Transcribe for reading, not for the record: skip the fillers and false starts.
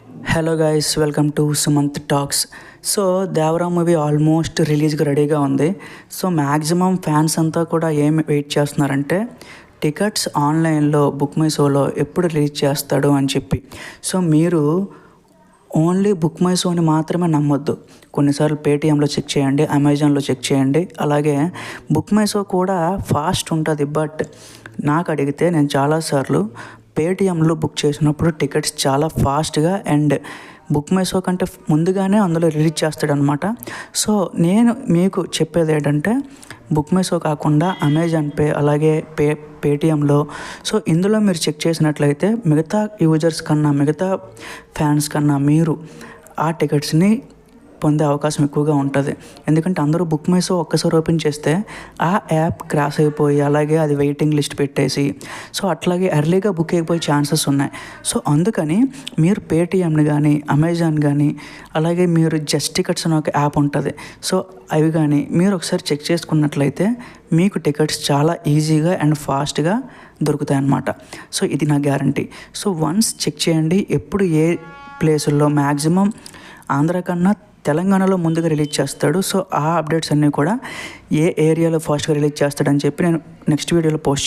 Hello guys, welcome to Sumanth talks. So Devara movie almost రిలీజ్కి రెడీగా ఉంది. సో మ్యాక్సిమం ఫ్యాన్స్ అంతా కూడా ఏమి వెయిట్ చేస్తున్నారంటే టికెట్స్ ఆన్లైన్లో బుక్ మై షోలో ఎప్పుడు రిలీజ్ చేస్తాడు అని చెప్పి. సో మీరు ఓన్లీ బుక్ మై షోని మాత్రమే నమ్మొద్దు. కొన్నిసార్లు పేటీఎంలో చెక్ చేయండి, అమెజాన్లో చెక్ చేయండి. అలాగే బుక్ మై షో కూడా ఫాస్ట్ ఉంటుంది. బట్ నాకు అడిగితే నేను చాలాసార్లు పేటీఎంలో బుక్ చేసినప్పుడు టికెట్స్ చాలా ఫాస్ట్గా అండ్ బుక్ మై షో కంటే ముందుగానే అందులో రిలీజ్ చేస్తాడనమాట. సో నేను మీకు చెప్పేది ఏంటంటే బుక్ మై షో కాకుండా అమెజాన్ పే అలాగే పేటీఎంలో సో ఇందులో మీరు చెక్ చేసినట్లయితే మిగతా యూజర్స్ కన్నా మిగతా ఫ్యాన్స్ కన్నా మీరు ఆ టికెట్స్ని పొందే అవకాశం ఎక్కువగా ఉంటుంది. ఎందుకంటే అందరూ బుక్ మై షో ఒక్కసారి ఓపెన్ చేస్తే ఆ యాప్ క్రాష్ అయిపోయి అలాగే అది వెయిటింగ్ లిస్ట్ పెట్టేసి సో అట్లాగే ఎర్లీగా బుక్ అయిపోయే ఛాన్సెస్ ఉన్నాయి. సో అందుకని మీరు పేటీఎంని కానీ అమెజాన్ కానీ అలాగే మీరు జస్ట్ టికెట్స్ అనే ఒక యాప్ ఉంటుంది. సో అవి కానీ మీరు ఒకసారి చెక్ చేసుకున్నట్లయితే మీకు టికెట్స్ చాలా ఈజీగా అండ్ ఫాస్ట్గా దొరుకుతాయి అన్నమాట. సో ఇది నా గ్యారంటీ. సో వన్స్ చెక్ చేయండి ఎప్పుడు ఏ ప్లేసుల్లో మ్యాక్సిమం ఆంధ్ర కన్నా తెలంగాణలో ముందుగా రిలీజ్ చేస్తాడు. సో ఆ అప్డేట్స్ అన్నీ కూడా ఏ ఏరియాలో ఫాస్ట్గా రిలీజ్ చేస్తాడని చెప్పి నేను నెక్స్ట్ వీడియోలో పోస్ట్